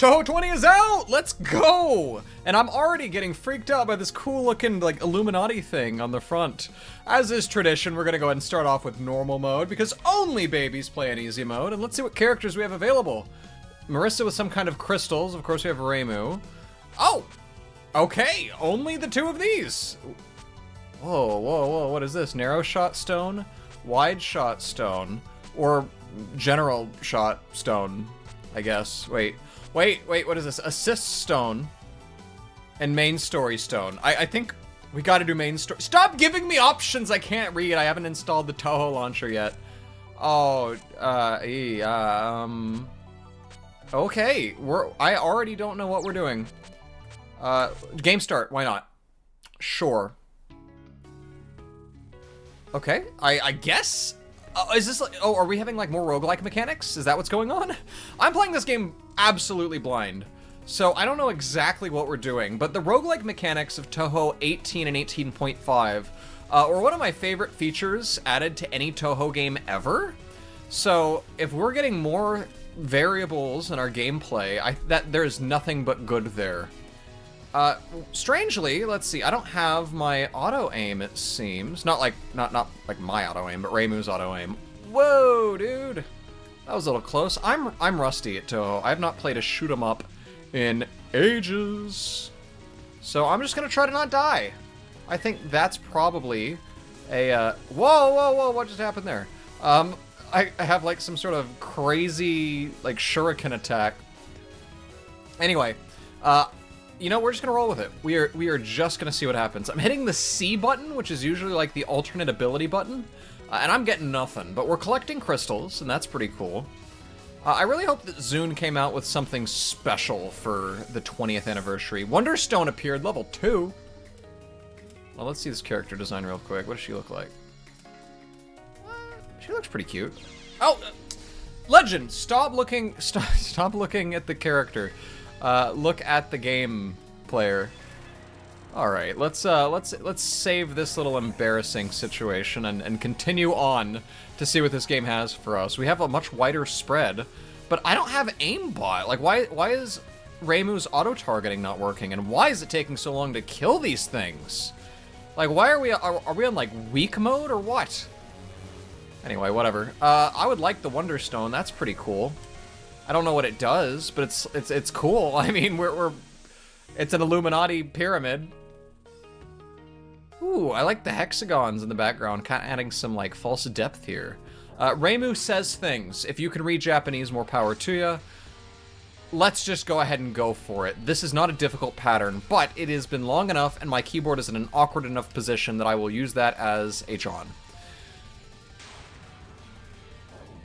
Touhou 20 is out! Let's go! And I'm already getting freaked out by this cool looking like Illuminati thing on the front. As is tradition, we're gonna go ahead and start off with normal mode because only babies play in easy mode. And let's see what characters we have available. Marissa with some kind of crystals. Of course we have Reimu. Oh! Okay, only the two of these. Whoa, whoa, whoa, what is this? Narrow shot stone? Wide shot stone? Or general shot stone, I guess. Wait, what is this? Assist stone and main story stone. I think we gotta do main story. Stop giving me options I can't read. I haven't installed the Touhou launcher yet. Oh, okay, I already don't know what we're doing. Game start, why not? Sure. Okay, I guess? Is this like, oh, are we having like more roguelike mechanics? Is that what's going on? I'm playing this game absolutely blind, so I don't know exactly what we're doing, but the roguelike mechanics of Touhou 18 and 18.5 were one of my favorite features added to any Touhou game ever. So if we're getting more variables in our gameplay, there's nothing but good there. Strangely, let's see, I don't have my auto-aim, it seems. Not like my auto-aim, but Reimu's auto-aim. Whoa, dude! That was a little close. I'm rusty at Touhou. I have not played a shoot-'em-up in ages. So I'm just gonna try to not die. I think that's probably a, whoa, what just happened there? I have like some sort of crazy, like, shuriken attack. Anyway, you know, we're just gonna roll with it. We are just gonna see what happens. I'm hitting the C button, which is usually like the alternate ability button, and I'm getting nothing, but we're collecting crystals, and that's pretty cool. I really hope that Zune came out with something special for the 20th anniversary. Wonderstone appeared, level 2. Well, let's see this character design real quick. What does she look like? She looks pretty cute. Oh, Legend, stop looking at the character. Look at the game player. All right, let's save this little embarrassing situation and continue on to see what this game has for us. We have a much wider spread, but I don't have aimbot. Like, why is Reimu's auto-targeting not working, and why is it taking so long to kill these things? Like, why are we on like weak mode or what? Anyway, whatever. I would like the Wonderstone. That's pretty cool. I don't know what it does, but it's cool. I mean, it's an Illuminati pyramid. Ooh, I like the hexagons in the background, kind of adding some like false depth here. Reimu says things. If you can read Japanese, more power to ya. Let's just go ahead and go for it. This is not a difficult pattern, but it has been long enough, and my keyboard is in an awkward enough position that I will use that as a John.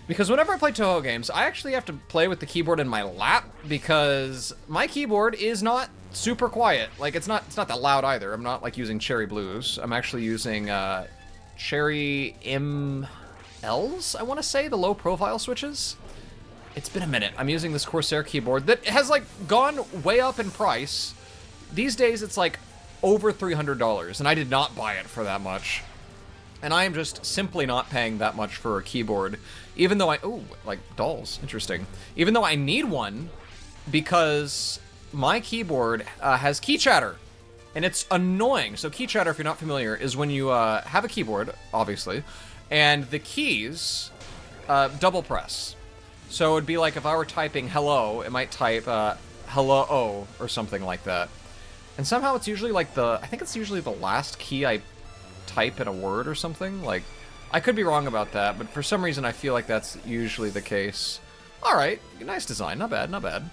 Because whenever I play Touhou games, I actually have to play with the keyboard in my lap because my keyboard is not super quiet. Like, it's not that loud either. I'm not like using Cherry Blues. I'm actually using Cherry MLs, I want to say, the low profile switches. It's been a minute. I'm using this Corsair keyboard that has like gone way up in price. These days it's like over $300, and I did not buy it for that much. And I am just simply not paying that much for a keyboard, even though like dolls, interesting. Even though I need one, because my keyboard has key chatter, and it's annoying. So key chatter, if you're not familiar, is when you have a keyboard, obviously, and the keys double press. So it'd be like if I were typing hello, it might type hello or something like that. And somehow it's usually like I think it's usually the last key I type in a word or something. Like, I could be wrong about that, but for some reason I feel like that's usually the case. Alright, nice design, not bad, not bad.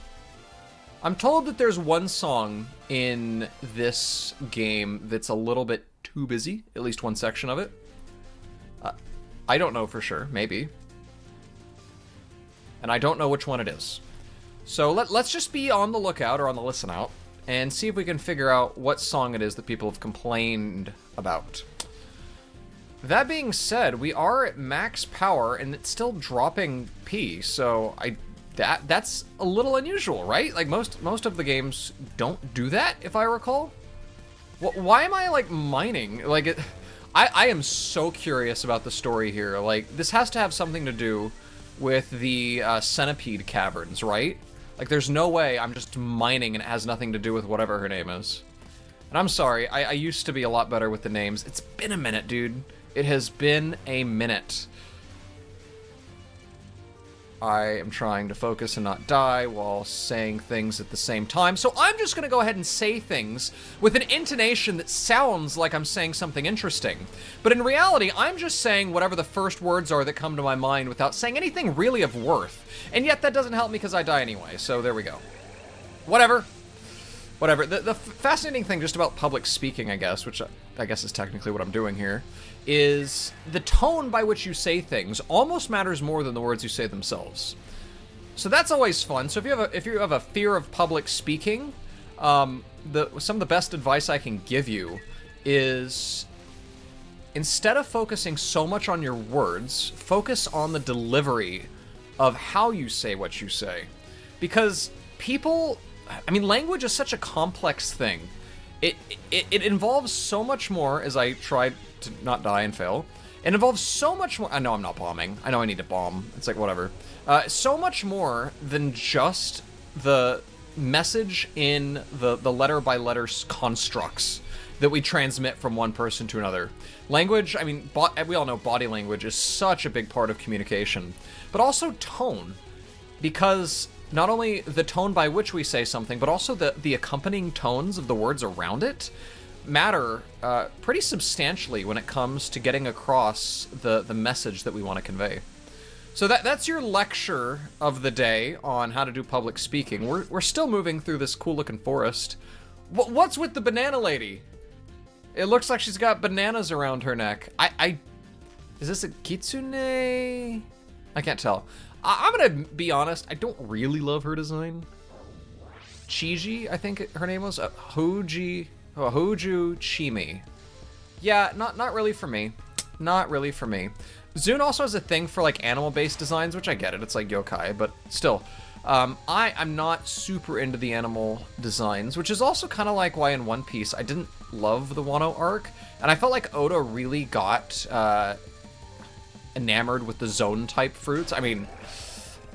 I'm told that there's one song in this game that's a little bit too busy, at least one section of it. I don't know for sure, maybe. And I don't know which one it is. So let's just be on the lookout, or on the listen out, and see if we can figure out what song it is that people have complained about. That being said, we are at max power, and it's still dropping P, so that's a little unusual, right? Like, most of the games don't do that, if I recall. Why am I, like, mining? Like, I am so curious about the story here. Like, this has to have something to do with the Centipede Caverns, right? Like, there's no way I'm just mining and it has nothing to do with whatever her name is. And I'm sorry, I used to be a lot better with the names. It's been a minute, dude. It has been a minute. I am trying to focus and not die while saying things at the same time. So I'm just going to go ahead and say things with an intonation that sounds like I'm saying something interesting. But in reality, I'm just saying whatever the first words are that come to my mind without saying anything really of worth. And yet that doesn't help me because I die anyway. So there we go. Whatever. Whatever. The fascinating thing just about public speaking, I guess, which I guess is technically what I'm doing here, is the tone by which you say things almost matters more than the words you say themselves. So that's always fun. So if you have a fear of public speaking, some of the best advice I can give you is, instead of focusing so much on your words, focus on the delivery of how you say what you say. Because people, I mean, language is such a complex thing. It involves so much more, as I tried to not die and fail. It involves so much more. I know I'm not bombing. I know I need to bomb. It's like, whatever. So much more than just the message in the letter by letter constructs that we transmit from one person to another. Language, I mean, we all know body language is such a big part of communication, but also tone, because not only the tone by which we say something, but also the accompanying tones of the words around it matter pretty substantially when it comes to getting across the message that we want to convey. So that's your lecture of the day on how to do public speaking. We're still moving through this cool looking forest. What's with the banana lady? It looks like she's got bananas around her neck. Is this a kitsune? I can't tell. I'm gonna be honest, I don't really love her design. Chiji, I think her name was, Hoju Chimi. Yeah, not really for me. Not really for me. Zune also has a thing for like animal-based designs, which I get it, it's like yokai, but still. I'm not super into the animal designs, which is also kind of like why in One Piece I didn't love the Wano arc, and I felt like Oda really got enamored with the zone-type fruits. I mean,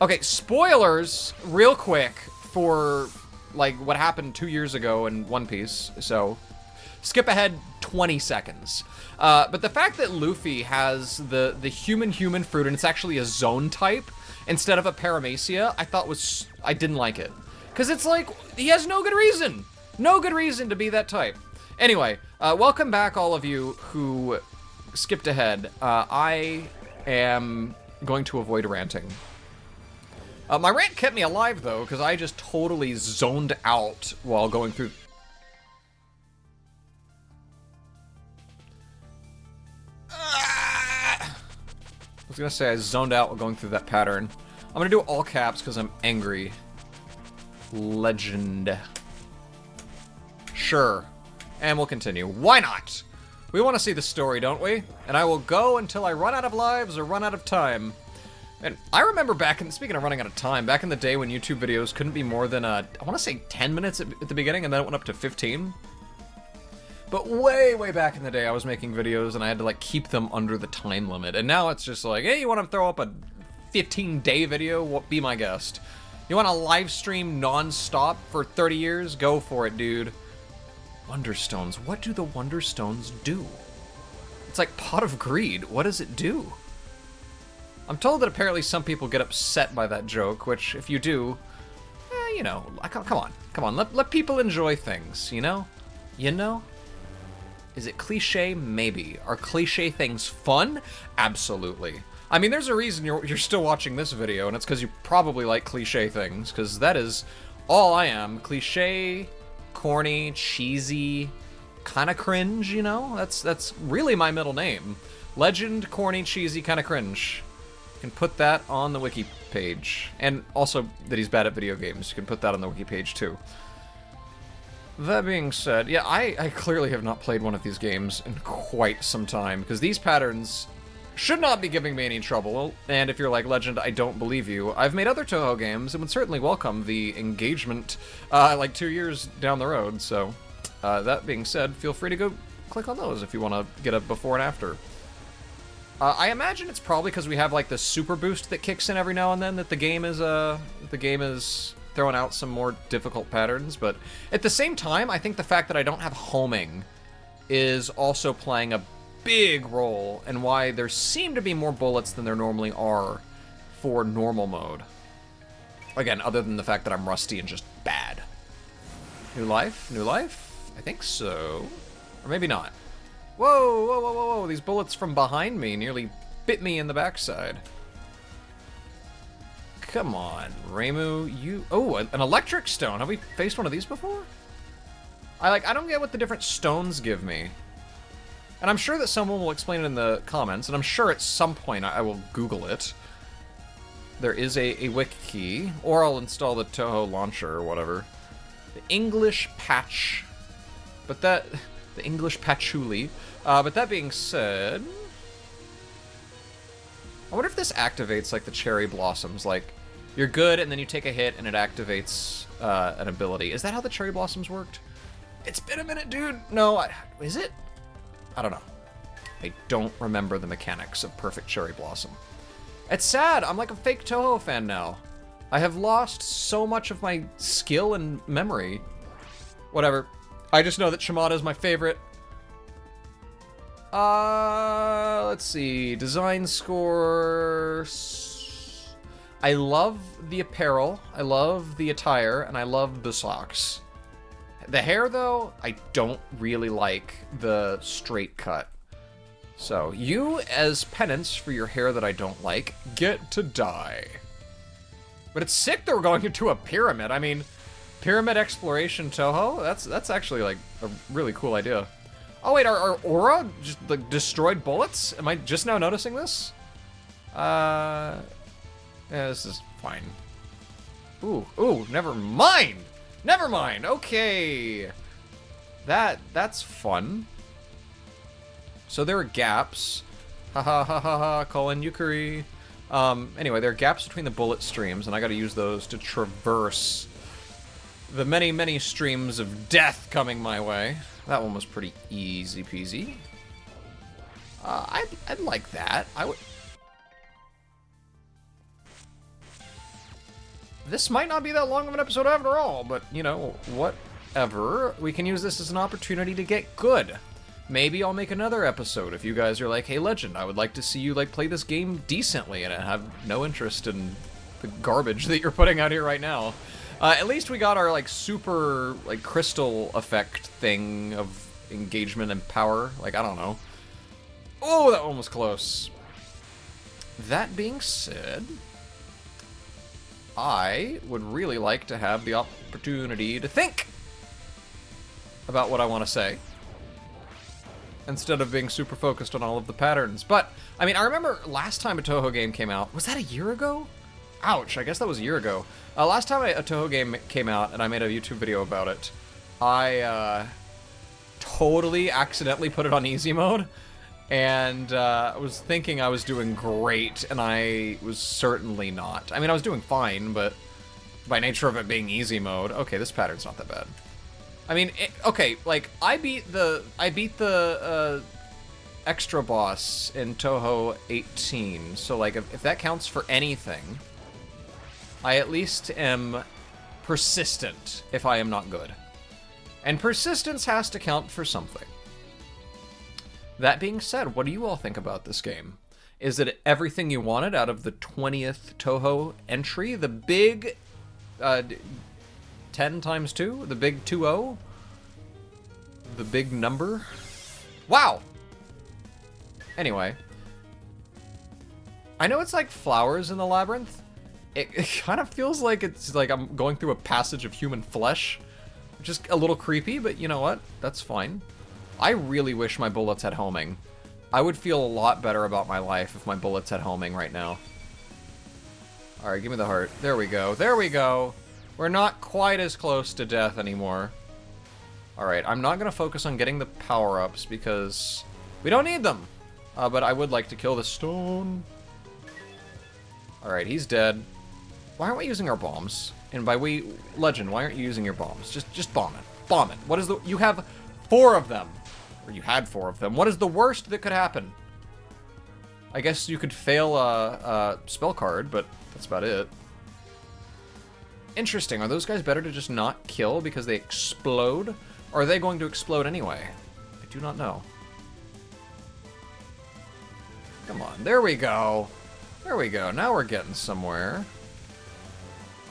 okay, spoilers real quick for like what happened 2 years ago in One Piece, so skip ahead 20 seconds. But the fact that Luffy has the human fruit and it's actually a zone type instead of a paramecia, I didn't like it. Because it's like, he has no good reason. No good reason to be that type. Anyway, welcome back all of you who skipped ahead. I am going to avoid ranting. My rant kept me alive though, because I just totally zoned out while going through... I was gonna say I zoned out while going through that pattern. I'm gonna do all caps because I'm angry. Legend. Sure. And we'll continue. Why not? We want to see the story, don't we? And I will go until I run out of lives or run out of time. And I remember speaking of running out of time, back in the day when YouTube videos couldn't be more than, I want to say 10 minutes at the beginning, and then it went up to 15. But way, way back in the day, I was making videos and I had to like keep them under the time limit. And now it's just like, hey, you want to throw up a 15-day video? Be my guest. You want to live stream non-stop for 30 years? Go for it, dude. Wonderstones. What do the Wonderstones do? It's like Pot of Greed. What does it do? I'm told that apparently some people get upset by that joke, which, if you do, you know, come on. Let people enjoy things, you know? You know? Is it cliche? Maybe. Are cliche things fun? Absolutely. I mean, there's a reason you're still watching this video, and it's because you probably like cliche things, because that is all I am. Cliche, corny, cheesy, kind of cringe, you know? That's really my middle name. Legend, corny, cheesy, kind of cringe. You can put that on the wiki page. And also that he's bad at video games. You can put that on the wiki page, too. That being said, yeah, I clearly have not played one of these games in quite some time, because these patterns should not be giving me any trouble, and if you're like, Legend, I don't believe you. I've made other Touhou games and would certainly welcome the engagement like 2 years down the road, so that being said, feel free to go click on those if you want to get a before and after. I imagine it's probably because we have like the super boost that kicks in every now and then that the game is throwing out some more difficult patterns, but at the same time, I think the fact that I don't have homing is also playing a big role in why there seem to be more bullets than there normally are for normal mode. Again, other than the fact that I'm rusty and just bad. New life? New life? I think so. Or maybe not. Whoa, whoa, whoa, whoa, whoa. These bullets from behind me nearly bit me in the backside. Come on, Reimu, you... Oh, an electric stone. Have we faced one of these before? I don't get what the different stones give me. And I'm sure that someone will explain it in the comments, and I'm sure at some point I will Google it. There is a wiki, or I'll install the Touhou launcher or whatever. The English patch. But that... The English patchouli. But that being said... I wonder if this activates, like, the cherry blossoms. Like, you're good, and then you take a hit, and it activates an ability. Is that how the cherry blossoms worked? It's been a minute, dude. No, is it? I don't know. I don't remember the mechanics of Perfect Cherry Blossom. It's sad. I'm like a fake Touhou fan now. I have lost so much of my skill and memory. Whatever. I just know that Shimada is my favorite. Let's see. Design score. I love the apparel. I love the attire, and I love the socks. The hair, though, I don't really like the straight cut. So, you, as penance for your hair that I don't like, get to die. But it's sick that we're going into a pyramid. I mean, pyramid exploration Touhou? That's actually, like, a really cool idea. Oh, wait, our aura just, like, destroyed bullets? Am I just now noticing this? Yeah, this is fine. Ooh, never mind! Never mind, okay. That's fun. So there are gaps. Ha ha ha ha ha, Colin Yukari. Anyway, there are gaps between the bullet streams, and I gotta use those to traverse the many, many streams of death coming my way. That one was pretty easy peasy. I'd like that. I would... This might not be that long of an episode after all, but, you know, whatever. We can use this as an opportunity to get good. Maybe I'll make another episode if you guys are like, hey, Legend, I would like to see you, like, play this game decently, and I have no interest in the garbage that you're putting out here right now. At least we got our, like, super, like, crystal effect thing of engagement and power. Like, I don't know. Oh, that one was close. That being said... I would really like to have the opportunity to think about what I want to say instead of being super focused on all of the patterns. But, I mean, I remember last time a Touhou game came out, was that a year ago? Ouch, I guess that was a year ago. Last time a Touhou game came out and I made a YouTube video about it, I totally accidentally put it on easy mode. And I was thinking I was doing great, and I was certainly not. I mean, I was doing fine, but by nature of it being easy mode, okay, this pattern's not that bad. I mean, okay, like I beat the extra boss in Touhou 18, so like if that counts for anything, I at least am persistent if I am not good, and persistence has to count for something. That being said, what do you all think about this game? Is it everything you wanted out of the 20th Touhou entry? The big 10 times 2? The big 2-0? The big number? Wow! Anyway. I know it's like flowers in the labyrinth. It kind of feels like it's like I'm going through a passage of human flesh. Which is a little creepy, but you know what? That's fine. I really wish my bullets had homing. I would feel a lot better about my life if my bullets had homing right now. Alright, give me the heart. There we go. There we go. We're not quite as close to death anymore. Alright, I'm not going to focus on getting the power-ups because we don't need them. But I would like to kill the stone. Alright, he's dead. Why aren't we using our bombs? And by we, Legend, why aren't you using your bombs? Just bomb it. Bomb it. What is the... You have 4 of them. Or you had 4 of them. What is the worst that could happen? I guess you could fail a spell card, but that's about it. Interesting. Are those guys better to just not kill because they explode? Or are they going to explode anyway? I do not know. Come on. There we go. There we go. Now we're getting somewhere.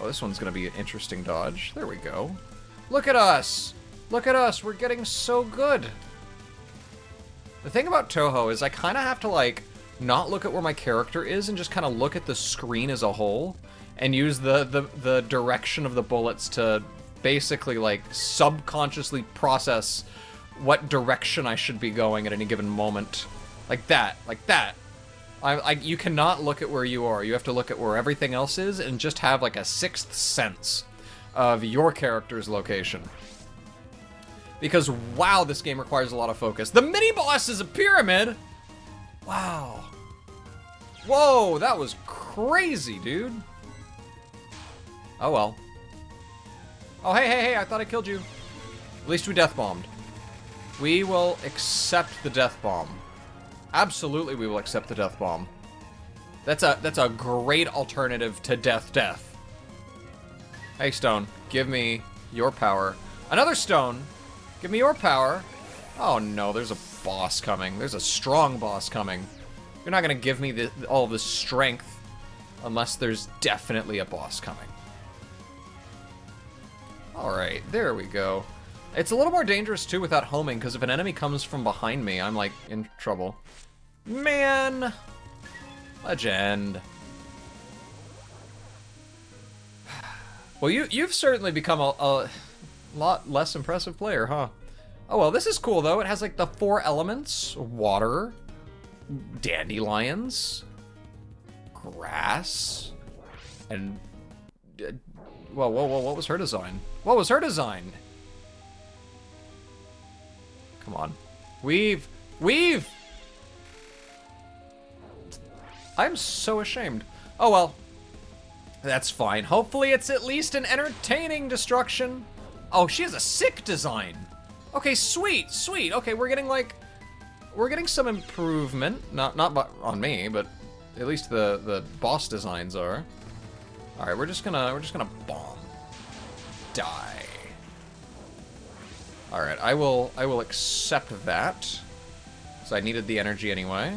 Oh, this one's going to be an interesting dodge. There we go. Look at us. Look at us. We're getting so good. The thing about Touhou is I kind of have to, like, not look at where my character is and just kind of look at the screen as a whole and use the direction of the bullets to basically, like, subconsciously process what direction I should be going at any given moment. Like that. Like that. You cannot look at where you are. You have to look at where everything else is and just have, like, a sixth sense of your character's location. Because, wow, this game requires a lot of focus. The mini-boss is a pyramid! Wow. Whoa, that was crazy, dude. Oh, well. Oh, hey, I thought I killed you. At least we death-bombed. We will accept the death bomb. Absolutely, we will accept the death bomb. That's a great alternative to death. Hey, Stone, give me your power. Another Stone, give me your power. Oh no, there's a boss coming. There's a strong boss coming. You're not gonna give me all of this strength unless there's definitely a boss coming. Alright, there we go. It's a little more dangerous, too, without homing, because if an enemy comes from behind me, I'm, like, in trouble. Man! Legend. Well, you've certainly become a lot less impressive player, huh? Oh, well, this is cool, though. It has, like, the 4 elements. Water. Dandelions. Grass. And... whoa, what was her design? What was her design? Come on. Weave! I'm so ashamed. Oh well. That's fine. Hopefully it's at least an entertaining destruction. Oh, she has a sick design. Okay, sweet. Okay, we're getting some improvement. Not on me, but at least the boss designs are. All right, we're just gonna bomb. Die. All right, I will accept that. So I needed the energy anyway.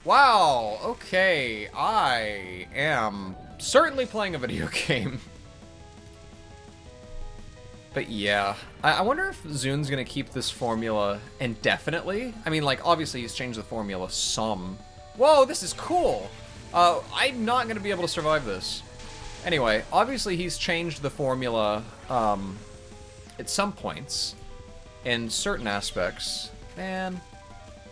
Wow, okay. I am certainly playing a video game. But yeah, I wonder if Zun's gonna keep this formula indefinitely. I mean, like, obviously he's changed the formula some. Whoa, this is cool. I'm not gonna be able to survive this. Anyway, obviously he's changed the formula at some points in certain aspects. Man.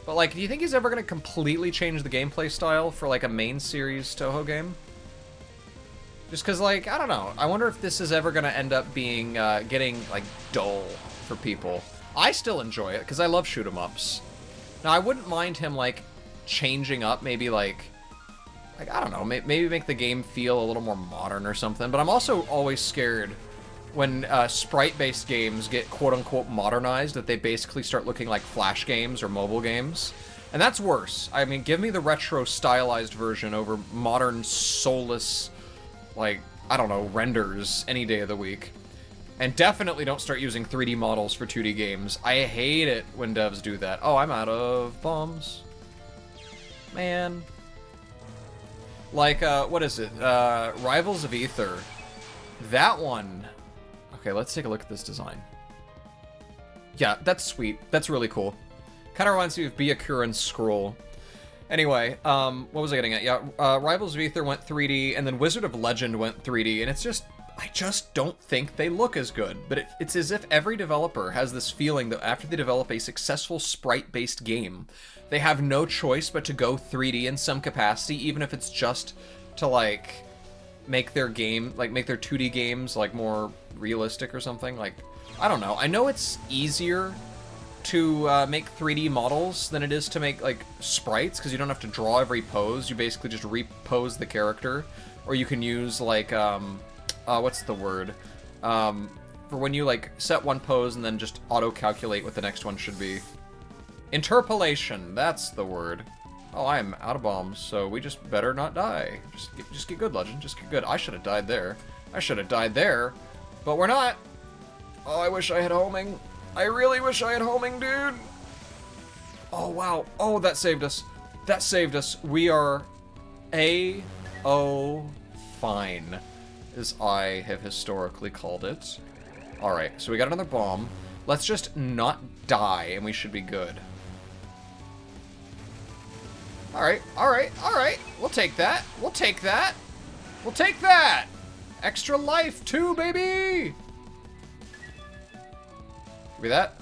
But, like, do you think he's ever going to completely change the gameplay style for, like, a main series Touhou game? Just because, like, I don't know. I wonder if this is ever going to end up being, getting, like, dull for people. I still enjoy it, because I love shoot-'em-ups. Now, I wouldn't mind him, like, changing up, maybe, like, I don't know, maybe make the game feel a little more modern or something. But I'm also always scared when sprite-based games get quote-unquote modernized, that they basically start looking like Flash games or mobile games. And that's worse. I mean, give me the retro stylized version over modern soulless, like, I don't know, renders any day of the week. And definitely don't start using 3D models for 2D games. I hate it when devs do that. Oh, I'm out of bombs. Man. Like, what is it? Rivals of Ether. That one. Okay, let's take a look at this design. Yeah, that's sweet. That's really cool. Kind of reminds me of Byakuran's Scroll. Anyway, what was I getting at? Yeah, Rivals of Ether went 3D, and then Wizard of Legend went 3D, and it's just... I just don't think they look as good. But it's as if every developer has this feeling that after they develop a successful sprite-based game, they have no choice but to go 3D in some capacity, even if it's just to, like, make their game, like, make their 2D games, like, more realistic or something. Like, I don't know. I know it's easier to make 3D models than it is to make, like, sprites, because you don't have to draw every pose. You basically just repose the character. Or you can use, like, what's the word? For when you, like, set one pose and then just auto-calculate what the next one should be. Interpolation, that's the word. Oh, I am out of bombs, so we just better not die. Just get good, Legend. Just get good. I should have died there. I should have died there, but we're not. Oh, I wish I had homing. I really wish I had homing, dude. Oh, wow. Oh, that saved us. That saved us. We are A-O fine, as I have historically called it. All right, so we got another bomb. Let's just not die, and we should be good. All right, all right, all right. We'll take that. We'll take that. We'll take that. Extra life, too, baby. Give me that.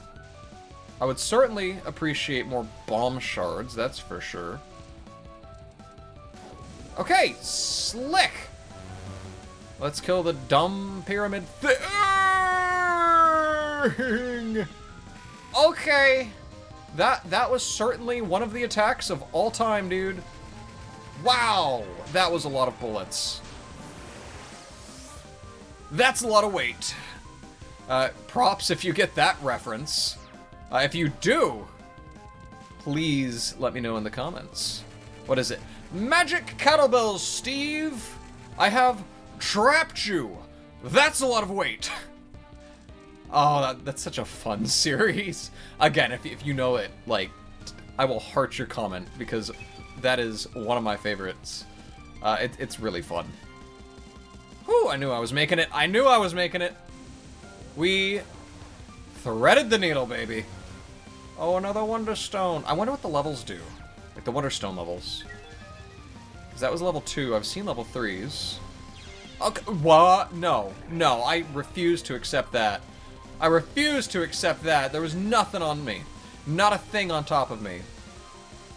I would certainly appreciate more bomb shards, that's for sure. Okay, slick. Let's kill the dumb pyramid thing. Okay. That was certainly one of the attacks of all time, dude. Wow, that was a lot of bullets. That's a lot of weight. Props if you get that reference. If you do, please let me know in the comments. What is it? Magic kettlebells, Steve! I have trapped you. That's a lot of weight. Oh, that's such a fun series. Again, if you know it, like, I will heart your comment because that is one of my favorites. It's really fun. Whew, I knew I was making it. I knew I was making it. We threaded the needle, baby. Oh, another Wonderstone. I wonder what the levels do. Like the Wonderstone levels. Because that was level 2. I've seen level 3s. Okay, what? No. No, I refuse to accept that. I refuse to accept that. There was nothing on me. Not a thing on top of me.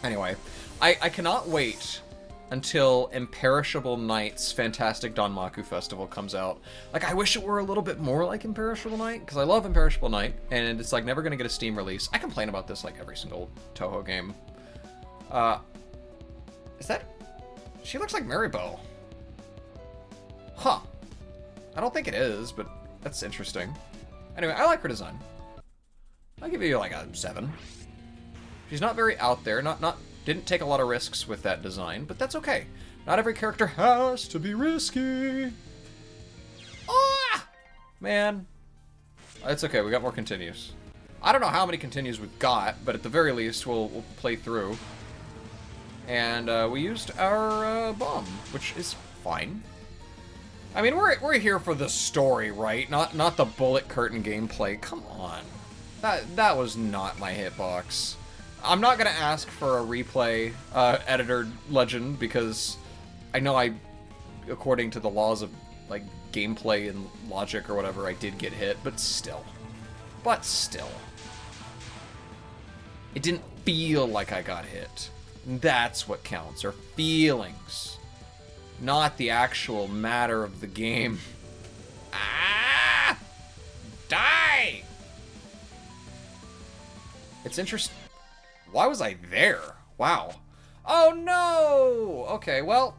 Anyway, I cannot wait until Imperishable Night's Fantastic Danmaku Festival comes out. Like, I wish it were a little bit more like Imperishable Night, because I love Imperishable Night, and it's, like, never gonna get a Steam release. I complain about this, like, every single Touhou game. Is that... She looks like Maribo. Huh. I don't think it is, but that's interesting. Anyway, I like her design. I'll give you, like, a 7. She's not very out there, didn't take a lot of risks with that design, but that's okay. Not every character has to be risky. Ah! Man. It's okay, we got more continues. I don't know how many continues we've got, but at the very least, we'll play through. And we used our bomb, which is fine. I mean, we're here for the story, right? Not the bullet curtain gameplay. Come on. That was not my hitbox. I'm not gonna ask for a replay editor legend because I know according to the laws of like gameplay and logic or whatever, I did get hit, but still. It didn't feel like I got hit. That's what counts, are feelings. Not the actual matter of the game. Ah! Die! It's interesting. Why was I there? Wow. Oh no! Okay, well,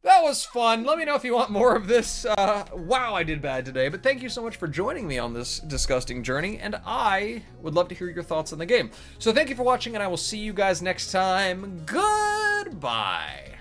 that was fun. Let me know if you want more of this. Wow, I did bad today, but thank you so much for joining me on this disgusting journey, and I would love to hear your thoughts on the game. So thank you for watching, and I will see you guys next time. Goodbye!